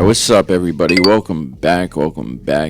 What's up, everybody? Welcome back.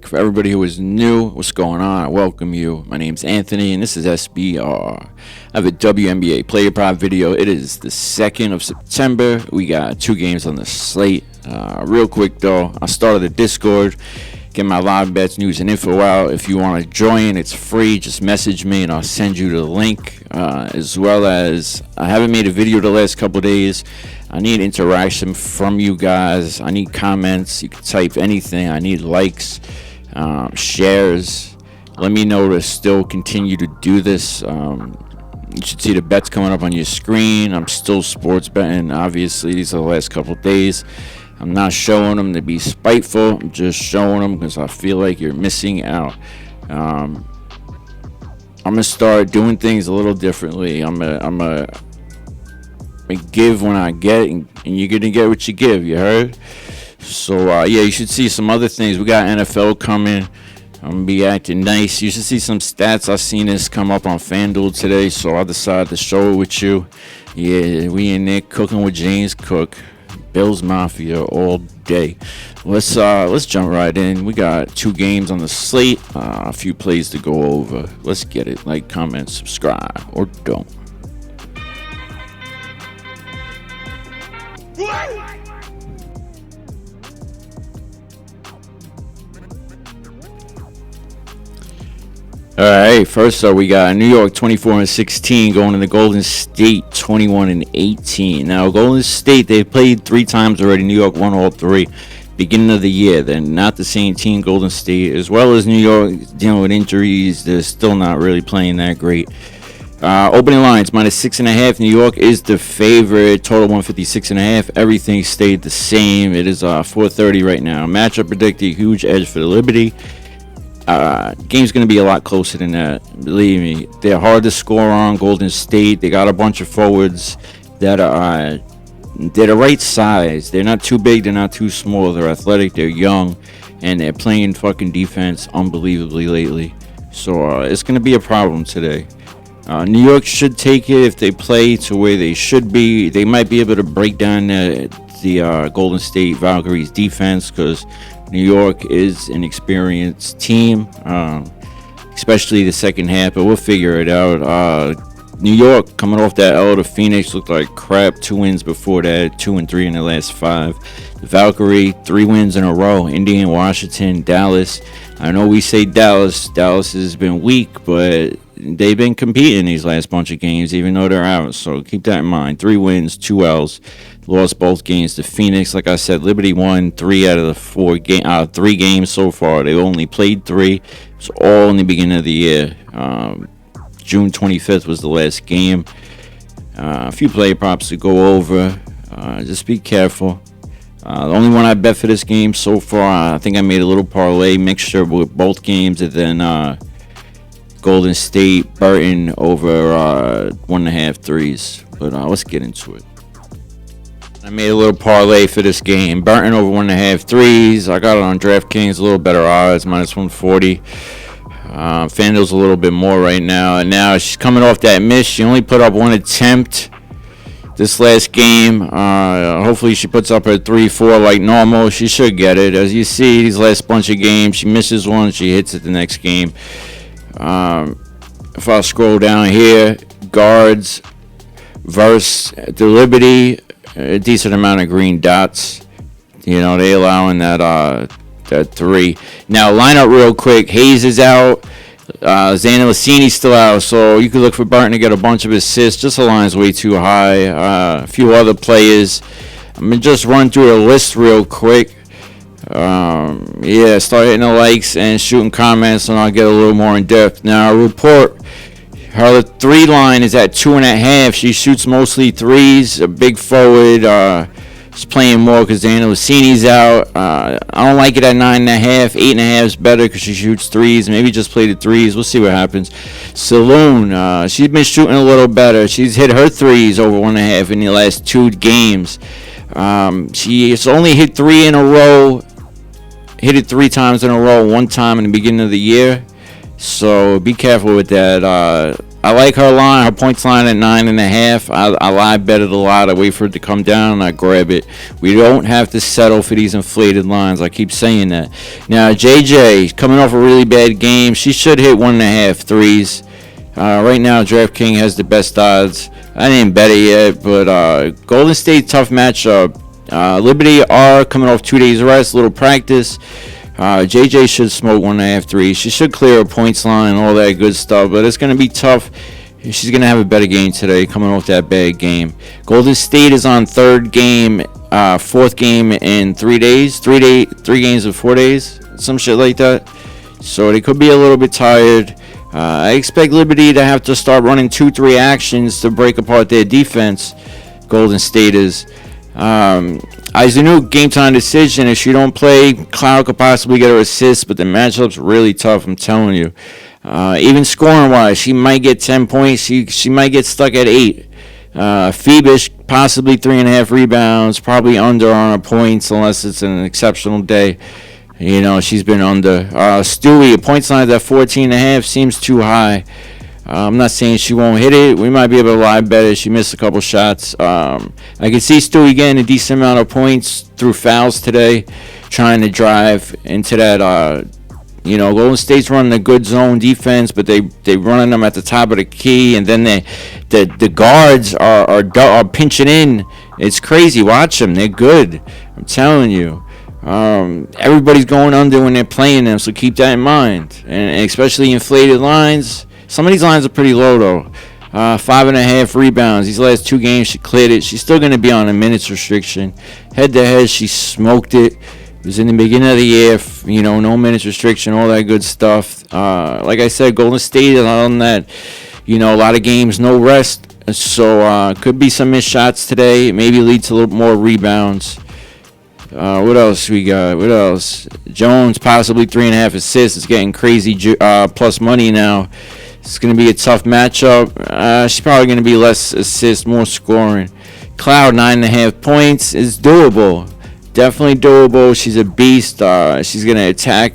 For everybody who is new, what's going on? I welcome you. My name's Anthony, and this is SBR. I have a WNBA player prop video. It is the 2nd of September. We got 2 games on the slate. Real quick, though, I started the Discord. Get my live bets, news, and info out. If you want to join, it's free. Just message me, and I'll send you the link. As well as, I haven't made a video the last couple days. I need interaction from you guys. I need comments. You can type anything. I need likes, shares. Let me know to still continue to do this. You should see the bets coming up on your screen. I'm still sports betting. Obviously, these are the last couple days. I'm not showing them to be spiteful. I'm just showing them because I feel like you're missing out. I'm going to start doing things a little differently. I'm gonna give when I get, and you're gonna get what you give. You heard? So you should see some other things. We got NFL coming. I'm gonna be acting nice. You should see some stats. I seen this come up on Fanduel today, so I decided to show it with you. Yeah, we in there cooking with James Cook, Bills Mafia all day. Let's jump right in. We got 2 games on the slate. A few plays to go over. Let's get it. Like, comment, subscribe, or don't. All right, first up, we got New York 24-16 going into Golden State 21-18. Now, Golden State, they've played 3 times already. New York won all 3 beginning of the year. They're not the same team, Golden State, as well as New York dealing with injuries. They're still not really playing that great. Opening lines, -6.5. New York is the favorite. Total 156.5. Everything stayed the same. It is 4:30 right now. Matchup predicted, huge edge for the Liberty. Game's going to be a lot closer than that. Believe me, they're hard to score on. Golden State, they got a bunch of forwards that are they're the right size. They're not too big, they're not too small. They're athletic, they're young, and they're playing fucking defense unbelievably lately. So it's going to be a problem today. New York should take it if they play to where they should be. They might be able to break down the Golden State Valkyries defense, because New York is an experienced team, especially the second half, but we'll figure it out. New York, coming off that L to Phoenix, looked like crap. 2 wins before that, 2-3 in the last 5. The Valkyrie, 3 wins in a row. Indiana, Washington, Dallas. I know we say Dallas has been weak, but they've been competing these last bunch of games, even though they're out. So keep that in mind. 3 wins, 2 L's. Lost both games to Phoenix. Like I said, Liberty won 3 out of the 3 games so far. They only played 3. It's all in the beginning of the year. June 25th was the last game. A few play props to go over. Just be careful. The only one I bet for this game so far, I think I made a little parlay mixture with both games, and then Golden State, Burton over 1.5 threes. But let's get into it. I made a little parlay for this game. Burton over 1.5 threes. I got it on Draftkings, a little better odds, -140. Fanduel's a little bit more right now. And now she's coming off that miss. She only put up 1 attempt this last game. Hopefully she puts up her 3-4 like normal. She should get it. As you see, these last bunch of games, she misses one, she hits it the next game. If I scroll down here, guards versus the Liberty, a decent amount of green dots. You know, they allowing that 3. Now, line up real quick. Hayes is out. Xana Lassini's still out, so you could look for Burton to get a bunch of assists. Just the line's way too high. A few other players. I'm going to just run through the list real quick. Start hitting the likes and shooting comments, and I'll get a little more in depth. Now, report. Her 3 line is at 2.5. She shoots mostly 3s. A big forward. She's playing more because Xana Lassini's out. I don't like it at 9.5. 8.5 is better because she shoots 3s. Maybe just play the 3s. We'll see what happens. Saloon. She's been shooting a little better. She's hit her 3s over 1.5 in the last 2 games. She's only hit 3 in a row. Hit it 3 times in a row. 1 time in the beginning of the year. So be careful with that. I like her line. Her points line at 9.5. I live bet it a lot. I wait for it to come down and I grab it. We don't have to settle for these inflated lines. I keep saying that. Now, JJ coming off a really bad game. She should hit 1.5 threes. Right now, Draftkings has the best odds. I didn't bet it yet, but Golden State tough matchup. Liberty are coming off 2 days rest, little practice. JJ should smoke 1.5 threes. She should clear a points line and all that good stuff, but it's going to be tough. She's going to have a better game today coming off that bad game. Golden State is on fourth game in 3 days. 3 games in 4 days, some shit like that. So they could be a little bit tired. I expect Liberty to have to start running 2-3 actions to break apart their defense. Golden State is. As a new game time decision, if she don't play, Cloud could possibly get her assist, but the matchup's really tough, I'm telling you. Even scoring-wise, she might get 10 points. She might get stuck at 8. Phoebish, possibly 3.5 rebounds, probably under on her points unless it's an exceptional day. You know, she's been under. Stewie, points line at 14.5 seems too high. I'm not saying she won't hit it. We might be able to live bet it. She missed a couple shots. I can see Stewie getting a decent amount of points through fouls today, trying to drive into that. Golden State's running a good zone defense, but they running them at the top of the key, and then the guards are pinching in. It's crazy. Watch them. They're good. I'm telling you. Everybody's going under when they're playing them, so keep that in mind. And especially inflated lines. Some of these lines are pretty low, though. 5.5 rebounds. These last 2 games, she cleared it. She's still going to be on a minutes restriction. Head-to-head, she smoked it. It was in the beginning of the year. No minutes restriction, all that good stuff. Like I said, Golden State is on that, a lot of games, no rest. So could be some missed shots today. Maybe lead to a little more rebounds. What else we got? What else? Jones, possibly 3.5 assists. It's getting crazy plus money now. It's going to be a tough matchup. She's probably going to be less assists, more scoring. Cloud, 9.5 points is doable. Definitely doable. She's a beast. She's going to attack.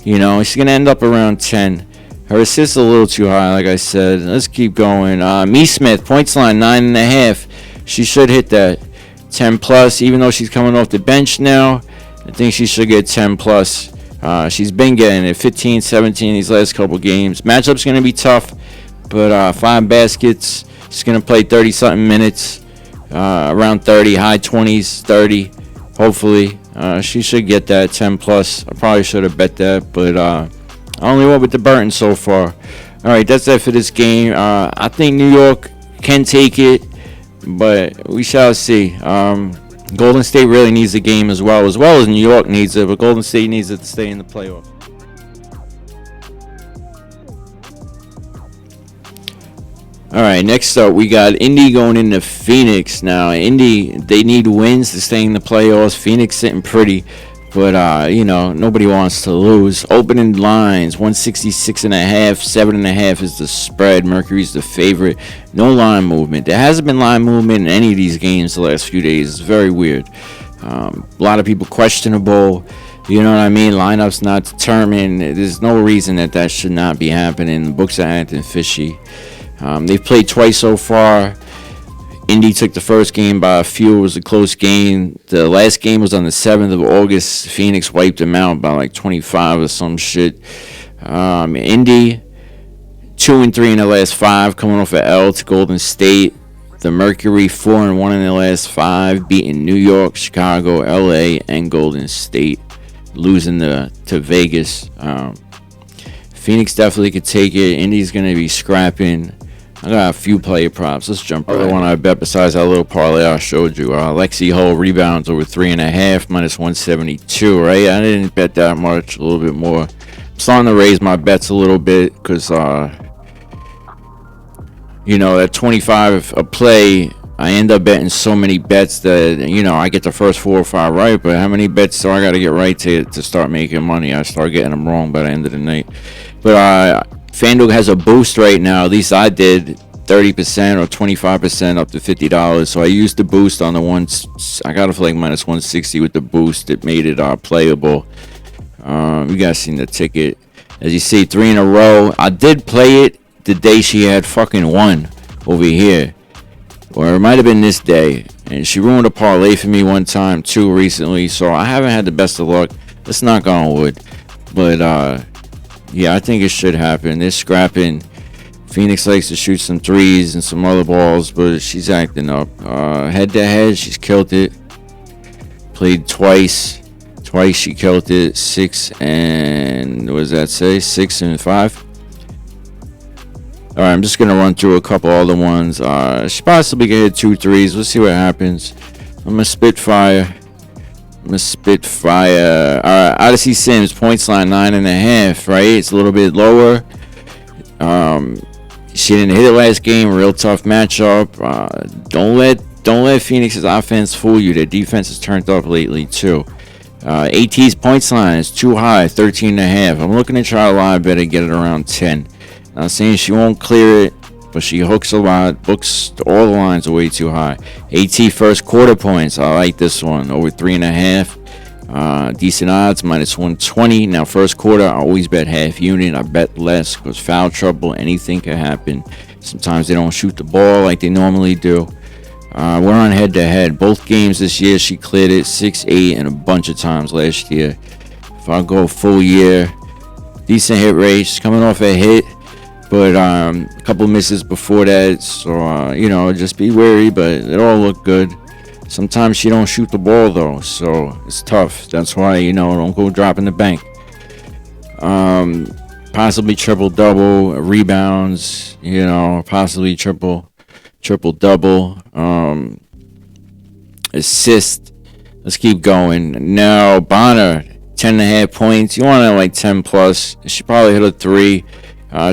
She's going to end up around 10. Her assists a little too high, like I said. Let's keep going. Me Smith, points line, 9.5. She should hit that 10 plus, even though she's coming off the bench now. I think she should get 10 plus. She's been getting it, 15, 17 these last couple games. Matchup's going to be tough, but 5 baskets. She's going to play 30-something minutes, around 30, high 20s, 30, hopefully. She should get that 10 plus. I probably should have bet that, but I only went with the Burton so far. All right, that's it for this game. I think New York can take it, but we shall see. Golden State really needs the game as well as New York needs it, but Golden State needs it to stay in the playoffs. All right, next up, we got Indy going into Phoenix. Now, Indy, they need wins to stay in the playoffs. Phoenix sitting pretty, but, nobody wants to lose. Opening lines, 166.5, 7.5 is the spread. Mercury's the favorite. No line movement. There hasn't been line movement in any of these games the last few days. It's very weird. A lot of people questionable. You know what I mean? Lineups not determined. There's no reason that should not be happening. The books are acting fishy. They've played twice so far. Indy took the first game by a few. It was a close game. The last game was on the 7th of August. Phoenix wiped them out by like 25 or some shit. Indy 2-3 in the last 5, coming off an L to Golden State. The Mercury 4-1 in the last 5, beating New York, Chicago, LA, and Golden State, losing to Vegas. Phoenix definitely could take it. Indy's going to be scrapping. I got a few player props. Let's jump right. The one I bet besides that little parlay I showed you. Lexi Hull rebounds over 3.5, minus 172, right? I didn't bet that much, a little bit more. I'm starting to raise my bets a little bit because, at 25 a play, I end up betting so many bets that, I get the first 4 or 5 right, but how many bets do I got to get right to start making money? I start getting them wrong by the end of the night. But Fanduel has a boost right now. At least I did 30% or 25% up to $50. So I used the boost on the ones. I got it for like minus 160 with the boost. It made it playable. You guys seen the ticket. As you see, 3 in a row. I did play it, the day she had fucking won over here. Or it might have been this day. And she ruined a parlay for me one time too recently. So I haven't had the best of luck. Let's knock on wood. But yeah, I think it should happen. They're scrapping. Phoenix likes to shoot some threes and some other balls, but she's acting up. Head to head, she's killed it. Played twice. Twice she killed it. 6 and what does that say? 6 and 5. All right, I'm just gonna run through a couple other ones. She possibly can hit 2 threes. We'll see what happens. I'm a Spitfire. All right, Odyssey Sims points line 9.5. Right, it's a little bit lower. She didn't hit it last game. Real tough matchup. Don't let Phoenix's offense fool you. Their defense has turned up lately too. AT's points line is too high, 13.5. I'm looking to try a lot better, get it around 10. Not saying she won't clear it, but she hooks a lot. Books all the lines are way too high. AT first quarter points. I like this one over 3.5. Decent odds, minus 120. Now first quarter, I always bet half unit. I bet less because foul trouble, anything can happen. Sometimes they don't shoot the ball like they normally do. We're on head to head. Both games this year, she cleared it 6-8 and a bunch of times last year. If I go full year, decent hit rate. She's coming off a hit, but a couple misses before that. So, just be wary, but it all looked good. Sometimes she don't shoot the ball, though, so it's tough. That's why, don't go dropping the bank. Possibly triple-double, rebounds, possibly triple-double, assist. Let's keep going. Now, Bonner, 10.5 points. You want to like 10 plus. She probably hit a 3.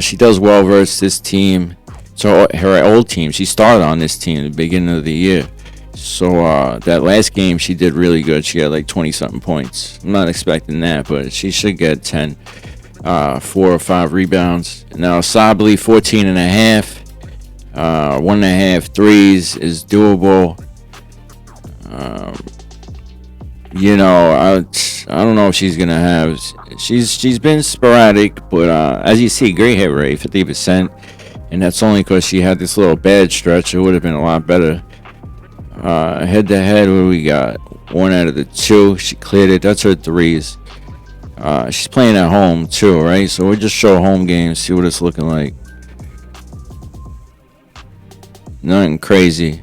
She does well versus this team. So her old team, she started on this team at the beginning of the year. So that last game she did really good. She had like 20 something points. I'm not expecting that, but she should get 10, 4 or 5 rebounds. Now Sably 14.5. 1.5 threes is doable. I don't know if she's gonna have. She's been sporadic, but as you see, great hit rate, 50%, and that's only because she had this little bad stretch. It would have been a lot better. Head to head, what do we got? 1 out of the 2. She cleared it. That's her threes. She's playing at home too, right? So we'll just show home games, see what it's looking like. Nothing crazy.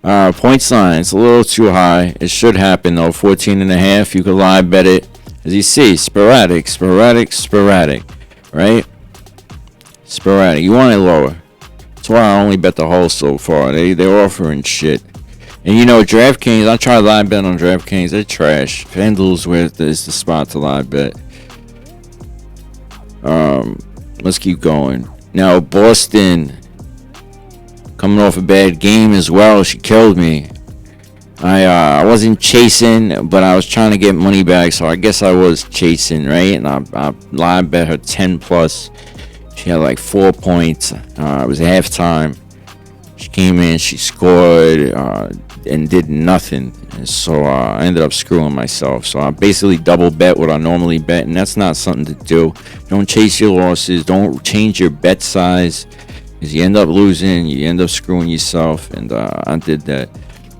Points line, it's a little too high. It should happen though. 14.5. You could live bet it. As you see, sporadic, right? Sporadic. You want it lower. That's why I only bet the whole so far. They're offering shit. And Draftkings, I try live bet on Draftkings. They're trash. Fanduel's is the spot to live bet. Let's keep going. Now Boston, coming off a bad game as well. She killed me. I wasn't chasing, but I was trying to get money back, so I guess I was chasing, right? And I live bet her 10 plus. She had like 4 points. It was halftime. She came in, she scored, and did nothing. And so I ended up screwing myself. So I basically double bet what I normally bet, and that's not something to do. Don't chase your losses. Don't change your bet size. Because you end up losing, you end up screwing yourself, and I did that.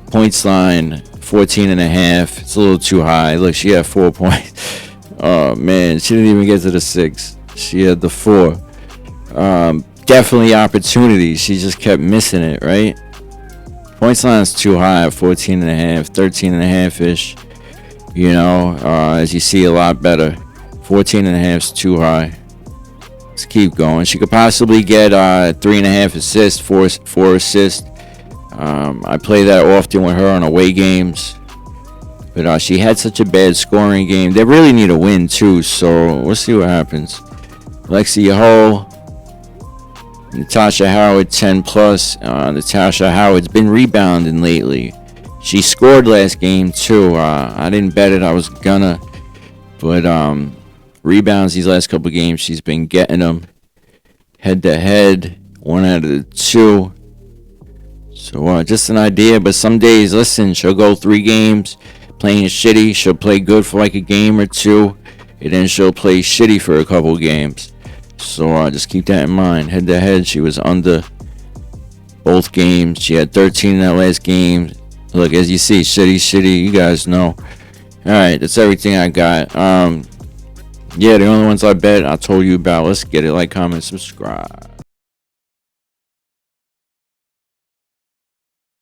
Points line, 14.5. It's a little too high. Look, she had 4 points. Oh, man, she didn't even get to the 6. She had the 4. Definitely opportunities. She just kept missing it, right? Points line is too high, 14.5, 13.5-ish. As you see, a lot better. 14.5 is too high. Let's keep going. She could possibly get 3.5 assists, 4 assists. I play that often with her on away games. But she had such a bad scoring game. They really need a win, too, so we'll see what happens. Lexi Hull, Natasha Howard, 10 plus. Natasha Howard's been rebounding lately. She scored last game, too. I didn't bet it. I was gonna. But rebounds these last couple games, she's been getting them. Head to head, 1 out of the 2. So just an idea. But some days, listen, she'll go 3 games playing shitty. She'll play good for like a game or 2, and then she'll play shitty for a couple games. So just keep that in mind. Head to head, she was under both games. She had 13 in that last game. Look, as you see, shitty. You guys know. All right, that's everything I got. Yeah, the only ones I bet I told you about. Let's get it. Like, comment, subscribe.